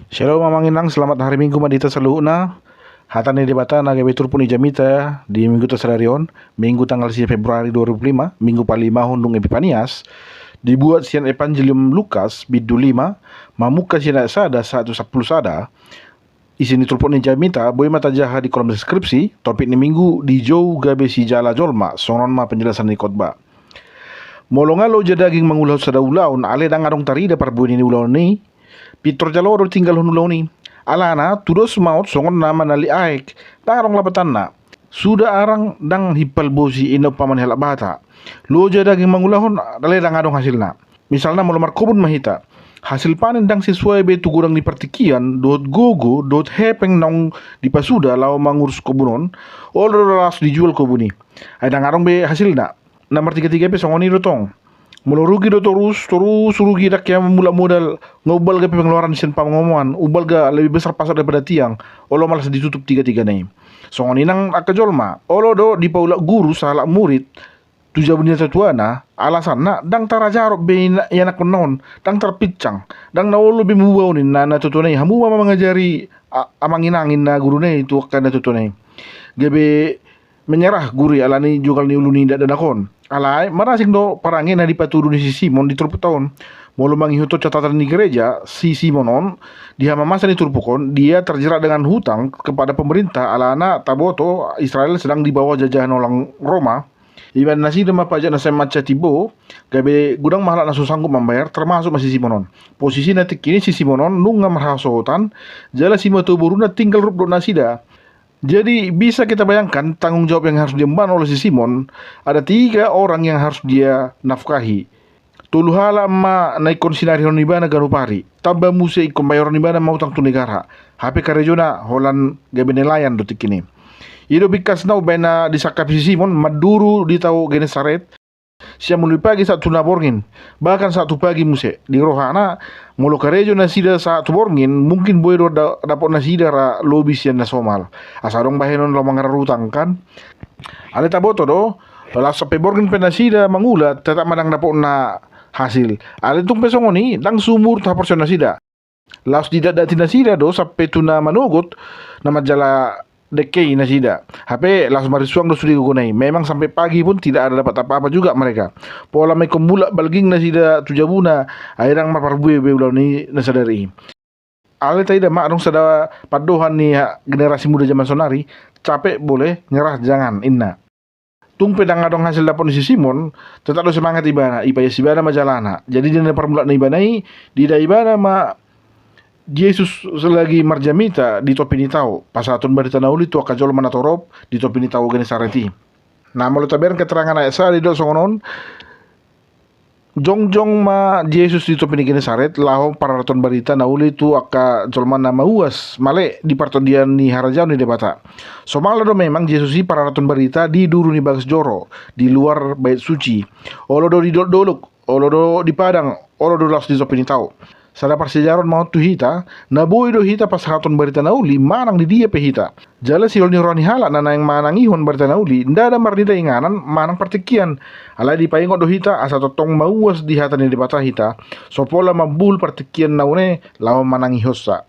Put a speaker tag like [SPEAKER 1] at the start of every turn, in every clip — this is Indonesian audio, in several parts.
[SPEAKER 1] Shalom mamanginang, selamat hari Minggu madita saluhna. Hatane debata na gabe turpun ijamita di minggu tasararion, Minggu tanggal 10 Februari 2005, Minggu palima hundung Epifanias. Dibuat sian Evangelium Lukas bidu 5, mamuka sian sada 110 sada. Isini turpun ijamita, boy mata jaha di kolom deskripsi, topik ni minggu di jauh gabe si jala jolma, sonon ma penjelasan di khotbah. Molongalo jadaging mangulau sada ulaun, ale dangadong tarida parbuin ini ulaun ni. Pitor jaloro tinggal hunulaw ni. Alana tudos maut songon nama nali aek. Darong lapatan na. Sudah arang dang hipal bosi ino paman helak bata. Loja daging mangulahon dale dang adong hasilna. Misalnya molomar kobun mahita. Hasil panen dang sesuai betu kurang di partikian dot gogo dot hepeng nong di pasuda lao mangurus kobunon. Ras dijual kobuni. Ay dang adong be hasilna. Nomor 33 pe songoni rotong. Mula rugi do terus rugi dak yang mula modal ngubal ke pengeluaran sen pamangomongan ubal ga lebih besar pasar daripada tiang olo malas ditutup tiga nih songon inang akajolma olo do di paula guru salah murid tuja bunia tatuana alasan na dang tarajarok be yanak non dang terpicang dang na olo be muwau ni na tutunay hamu mangajari amanginangin na guru na itu akan tutunay gabe menyerah guri alani jugal ni uluni dak danakon alai marasing do parangin na dipatudu ni si Simon di turpu tahun mulu manghihuto catatan di gereja si Simonon di masa di turpukon dia terjerat dengan hutang kepada pemerintah alana taboto Israel sedang dibawa jajahan orang Roma iban nasi dema pajak nasi maca tibo gabe gudang mahalak nasu sanggup membayar termasuk masih Simonon posisi nanti kini si Simonon nunga marhasotan jala si moto buruna tinggal rup do nasida. Jadi bisa kita bayangkan tanggung jawab yang harus diemban oleh si Simon. Ada 3 orang yang harus dia nafkahi. Tuluhala ma naikon sinarion nibana ganupari. Tamba muse ikon bayoran nibana mautang tu negara. HP karejona holan gabe nelayan dotik ini. Ido bikas nau bena disakap si Simon maduru di tau Genesaret. Siya muli pagi saat tuna borngin. Bahkan satu pagi muse di rohana mulu karejo nasida saat borngin mungkin boy do dapat nasida ra lobis yang nasomal. Asadong bahenon lo mangarutang kan. Ale taboto do la sampai borngin penasida mangulat tetap madang dapat na hasil. Ale tung pesongoni dang sumur ta porsi nasida. Laos tidak dati nasida do sampai tuna manugot nama jala dekei nasida. HP langsung marisuang do sudi gugunai. Memang sampai pagi pun tidak ada dapat apa-apa juga mereka. Pola me kembulak balging nasida tujabuna airang marparbue be ulau ni nasadari. Ale taida mak dong sada padohan ni generasi muda zaman sonari capek boleh nyerah jangan inna. Tung pedang adong hasil dapat si Simon tetap do semangat ibana ipaya sibana majalana. Jadi dia permulaan ibanai di ibana ma Yesus selagi marjamita di topi ni tau pasatun barita nauli tu akajol manatorop di topi ni tau Genesareti. Nah malu taberan keterangan ayat sa di do songonon jong ma Yesus di topi ni Genesaret laho paraton barita nauli tu aka jolman nama uas male di partodian ni harajau ni debata. Somala do memang Yesus si paraton barita di duru ni bagas joro di luar bait suci. Olo do di doluk, olo do di padang, olo do las di topi ni tau. Sada persejaron mau tu hita, naboy do hita pas haton barita nauli, manang di dia pe hita. Jala si ni roni halak nana yang manang ihon barita nauli, nda ada marnida inganan, manang partikian. Alai di paingot do hita, asa totong mauas di hatan ni dibata hita, sopola mabul partikian naune, lawan manang ihosa.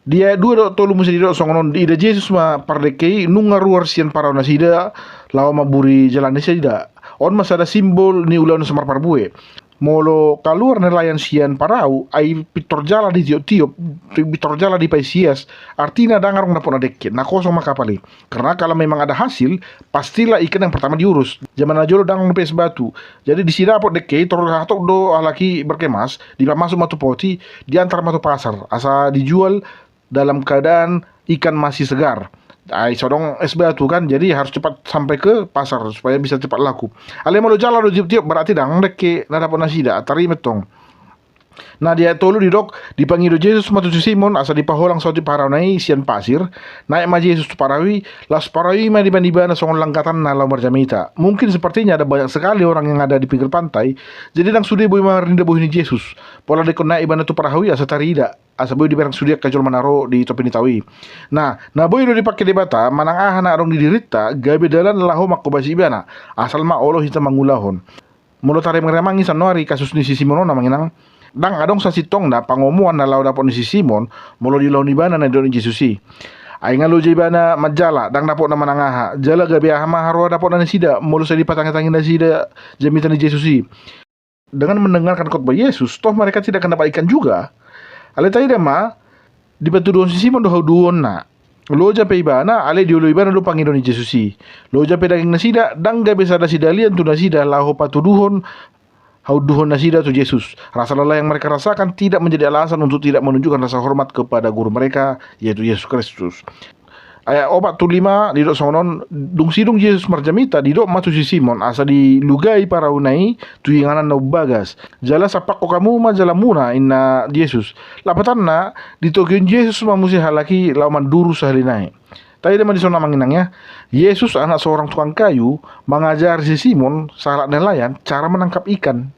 [SPEAKER 1] Dia dua do tolu musi do songonon di ida Jesus ma pardekei nunga ruar sian parau nasida, lawan maburi jalan nasida. On masada simbol ni ulan semar parbue. Molo kaluar nelayan sian parau ai pitor jala di tiop pitor jala di paisias artinya dangarong napon adeket na kosong makapali karena kalau memang ada hasil pastilah ikan yang pertama diurus zaman ajolo dangang pes batu jadi di sini dapot deke tor hatok do alaki berkemas di masuk matu poti diantar matu pasar asa dijual dalam keadaan ikan masih segar. Ai sodong es batu kan jadi harus cepat sampai ke pasar supaya bisa cepat laku. Ale mau jalan do tiap berarti dang deke na dapat nasida atari metong. Nah dia tolu di dok dipanggil do Yesus matu Simon asa dipaholang saudi paranai sian pasir naik ma Yesus parawi las parawi ma di bandibana songon langgatan na lamar jamita. Mungkin sepertinya ada banyak sekali orang yang ada di pinggir pantai jadi dang sudi boy marinda boy ni Yesus pola dekon naik ibana tu parawi asa tarida asa boy di barang sudiak kajol manaro di topi ni tawi. Nah boy do dipakai debata manang ahana arong didirita gabe dalan laho makobasi ibana asal ma Allah hita mangulahon. Mulu tare mengeremangi sanuari kasus ni si Simonon manginang Dang adong sa sitong na pangomuan na law dapon ni si Simon molo di law ni bana na do ni Jesusi. Ay nga lo jay bana majala dang dapo na manangaha. Jala gabi hama harwa dapo na ni sida molo sa di patangin na sida jamitan ni Jesusi. Dengan mendengarkan khotbah Yesus, toh mereka tidak akan dapat ikan juga. Ale tayo ma di patuduhan si Simon dohaw duon na. Loja pe ibana, ale diulo ibana do Panginoon ni Jesusi. Loja pe daging nasida, dang gabi sada sidalian tu nasida laho patuduhon hauduhon nasida tu Yesus. Rasa lelah yang mereka rasakan tidak menjadi alasan untuk tidak menunjukkan rasa hormat kepada guru mereka, yaitu Yesus Kristus. Ayat 45 didok sonon dung sidung Yesus marjamita didok matu si Simon asa di lugai para unai tuinganan na bagas jala sapak ko kamu ma jala muna inna Yesus lapatan na ditogion Yesus mamusi halaki lauman duru sahalinai. Tayo naman di sana manginangnya Yesus anak seorang tukang kayu mengajar si Simon salah nelayan cara menangkap ikan.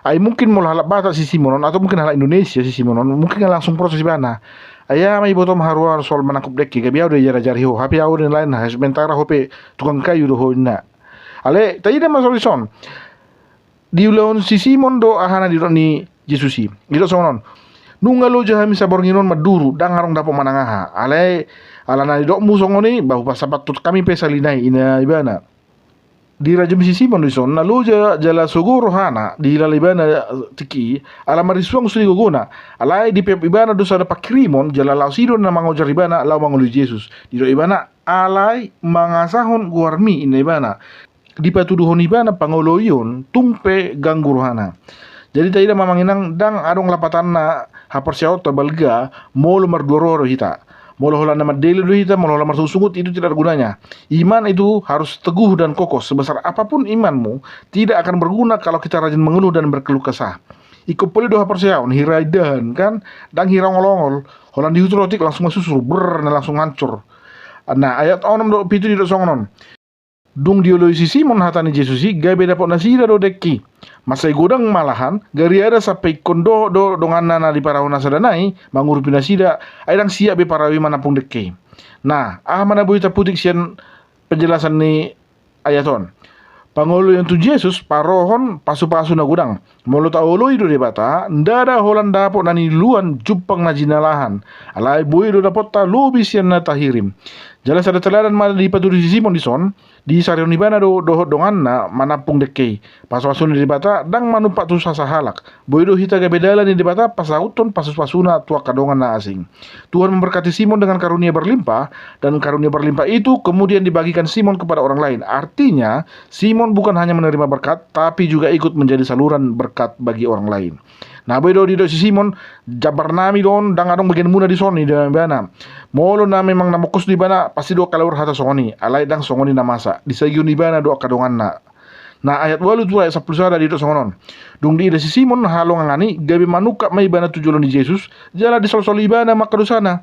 [SPEAKER 1] Ay mungkin mau halap Batak si Simon atau mungkin halap Indonesia si Simon mungkin langsung proses bana. Ayah may botom harua soal menangkap deki gabi udah jara-jari ho hapi au den lain ha sementara hope tukang kayu do ho na. Ale tayo naman solution. Diulon si Simon do ahana di ni Jesusi. Dito sonon. Nungalo jahami sabornginon maduru dang harong dapo manangaha. Ale alana didok musongoni bahu pasapat tut kami pesalinai ina ibana. Di rajum si Simon dison na loja jala sogoro hana di lalibana tiki ala marisuang suli gogona alai di pep ibana dosa da pakirimon jala lausidon na mangojar ibana lau mangolu Yesus di do ibana alai mangasahon guarmi ina ibana di patuduhon ibana pangoloyon tumpe ganggur hana. Jadi taida mamanginang dang adong lapatan na hapersiaw balga molo mardororo hita. Molo-hola nama delu hita, molo-hola marsungut itu tidak ada gunanya. Iman itu harus teguh dan kokoh. Sebesar apapun imanmu, tidak akan berguna kalau kita rajin mengeluh dan berkeluh kesah. Iko poli doha persiawan, hiraidan kan, dan hirangolongol. Holan dihutrotik langsung masusur, langsung hancur. Nah, ayat 6 do pitu di do songonon. Dung dioloi si Simon hatani Jesusi, gabe dapat nasida do deki. Masai godang malahan, gari ada sampai kondo do dongan nana di parauna sadanai, mangurupi nasida, aidang siap be parawi manapung deki. Nah, mana buita putik sian penjelasan ni ayaton. Pangolo yang tu Yesus parohon pasu-pasu na gudang. Molo taolo itu debata, ndada holan dapot nani luan jupang na jinalahan. Alai boy do dapot ta lobi sian na tahirim. Jelas ada teladan mana di paturi si Simon dison di sarion ibana do dongan na manapung dekei. Pasu-pasu ni debata dang manupak tu sasa halak. Boy do hita gabedala ni debata pasauton pasu-pasuna tua kadongan na asing. Tuhan memberkati Simon dengan karunia berlimpah dan karunia berlimpah itu kemudian dibagikan Simon kepada orang lain. Artinya Simon bukan hanya menerima berkat tapi juga ikut menjadi saluran berkat bagi orang lain. Nah, bedo di si Simon jabar nami don dang adong bagian muna di soni di bana. Molo na memang namokus di bana pasti do kalur hata songoni. Alai dang songoni na masa. Di sagiun di bana do kadongan na. Nah, ayat 8 tu ayat 10 sada di do songonon. Dung di si Simon halong ngani gabe manuka mai bana tujulon di Yesus jala di sol-sol ibana makadusana.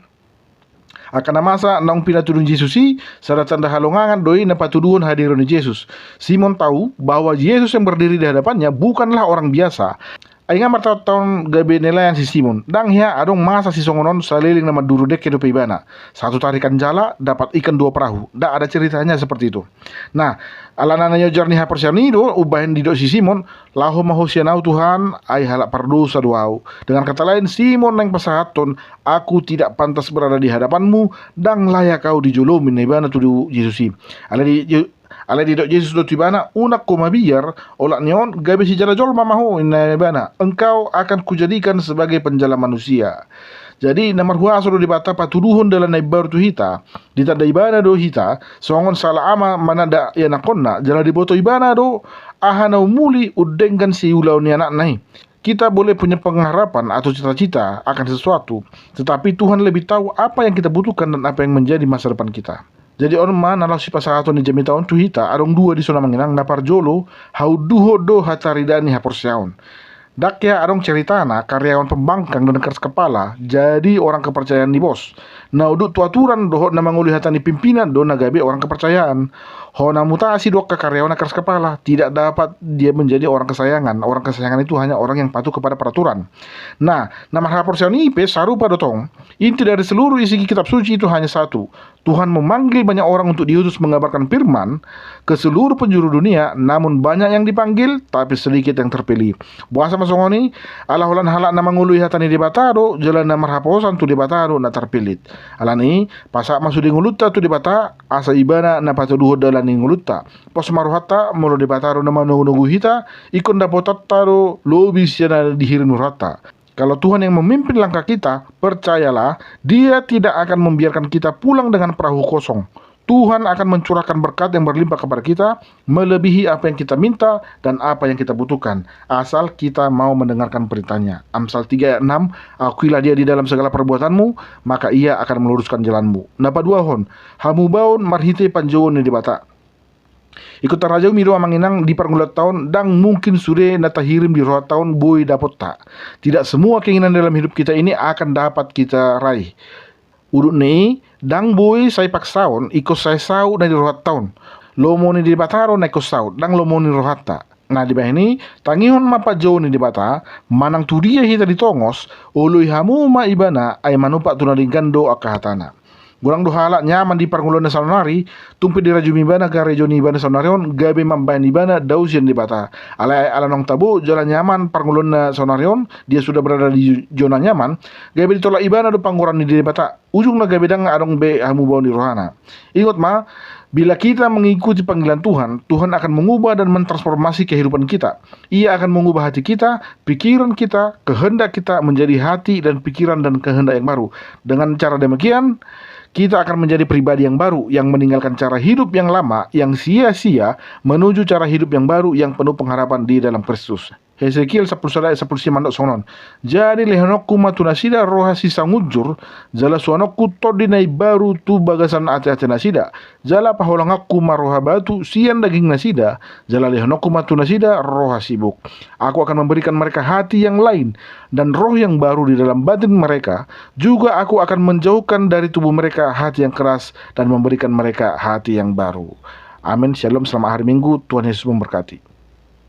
[SPEAKER 1] Akan masa nang pinatudun Yesusi sada tanda halongangan doi na patuduhon hadiron ni Yesus. Simon tahu bahwa Yesus yang berdiri di hadapannya bukanlah orang biasa. Ainga martaon gabe nelayan si Simon. Dang hia adong masa si songonon saliling nama duru dek kedo ibana. Satu tarikan jala dapat ikan 2 perahu. Dak ada ceritanya seperti itu. Nah, alanananya jarniha persianido ubahin didok si Simon laho mahosianau Tuhan ai halak pardosa duau. Dengan kata lain Simon neng pasahaton aku tidak pantas berada di hadapanmu dang layak kau dijolomin ibana tu Yesusi. Ala di dok Yesus do tibana unak ko mabiyar olak neon gabe si jala jol mamaho inna bana engkau akan kujadikan sebagai penjala manusia. Jadi namar hua asoro di bata patuduhon dalam naibar tu hita ditanda ibana do hita songon salah ama manada ya nakonna jala di boto ibana do ahana umuli udengkan si ulau ni anak nai. Kita boleh punya pengharapan atau cita-cita akan sesuatu, tetapi Tuhan lebih tahu apa yang kita butuhkan dan apa yang menjadi masa depan kita. Jadi orang nalau si pasahato ni jami taon tu hita arong 2 di sona manginang napar jolo hau duho do hataridani haporsiaon. Dakya arong ceritana karyawan pembangkang dan keras kepala jadi orang kepercayaan di bos. Nah uduk tuaturan doho na mangulihatan di pimpinan do nagabe orang kepercayaan. Ho na mutasi do ke karyawan keras kepala tidak dapat dia menjadi orang kesayangan. Orang kesayangan itu hanya orang yang patuh kepada peraturan. Nah, nama haporsiaon ipe sarupa dotong. Inti dari seluruh isi kitab suci itu hanya satu. Tuhan memanggil banyak orang untuk diutus mengabarkan firman ke seluruh penjuru dunia, namun banyak yang dipanggil tapi sedikit yang terpilih. Bahasa songoni ala holan halak na mangului hatani di batado jalan na marhaposan tu di batado na terpilit. Alani pasak masuk di nguluta tu di bata asa ibana na patuduho dalan ni nguluta. Pos maruhata mulu di batado na manugu hita ikon dapotat taro lobis yana dihirin rata. Kalau Tuhan yang memimpin langkah kita, percayalah, Dia tidak akan membiarkan kita pulang dengan perahu kosong. Tuhan akan mencurahkan berkat yang berlimpah kepada kita, melebihi apa yang kita minta dan apa yang kita butuhkan, asal kita mau mendengarkan perintahnya. Amsal 3 ayat 6, akuilah Dia di dalam segala perbuatanmu, maka Ia akan meluruskan jalanmu. Napa dua hon, hamu baun marhite panjauan di bata. Ikut tarajau miro amanginang di pergulat tahun dang mungkin sure natahirim di roh tahun boy dapat tak. Tidak semua keinginan dalam hidup kita ini akan dapat kita raih. Urut ni dang boy saya paksaon ikut saya sau dari roh tahun. Lomo ni di bataro na ikut sau dang lomo ni rohata. Nah di bawah ini tangihon mapa jauh ni di bata manang tudia hita di tongos ului hamu ma ibana ay manupak tunalingkando akahatana. Gurang dohala nyaman di parngulon na salonari, tumpi di rajumi bana ka rejoni bana salonarion, gabi mambayan di bana dausian di bata. Ala nong tabu jalan nyaman parngulon na salonarion, dia sudah berada di zona nyaman, gabi ditolak ibana do pangguran di bata. Ujung na gabi dang adong be hamu bau di rohana. Ingat ma, bila kita mengikuti panggilan Tuhan, Tuhan akan mengubah dan mentransformasi kehidupan kita. Ia akan mengubah hati kita, pikiran kita, kehendak kita menjadi hati dan pikiran dan kehendak yang baru. Dengan cara demikian, kita akan menjadi pribadi yang baru, yang meninggalkan cara hidup yang lama, yang sia-sia, menuju cara hidup yang baru, yang penuh pengharapan di dalam Kristus. Hesekiel 10 mandok sonon. Jadi lehenokku matunasida rohasi sangujur, jala suanokku todinai baru tu bagasan ate-ate nasida. Jala paholangakku maroha batu sian daging nasida, jala lehenokku matunasida roha sibuk. Aku akan memberikan mereka hati yang lain dan roh yang baru di dalam batin mereka. Juga aku akan menjauhkan dari tubuh mereka hati yang keras dan memberikan mereka hati yang baru. Amin. Shalom. Selamat hari Minggu. Tuhan Yesus memberkati.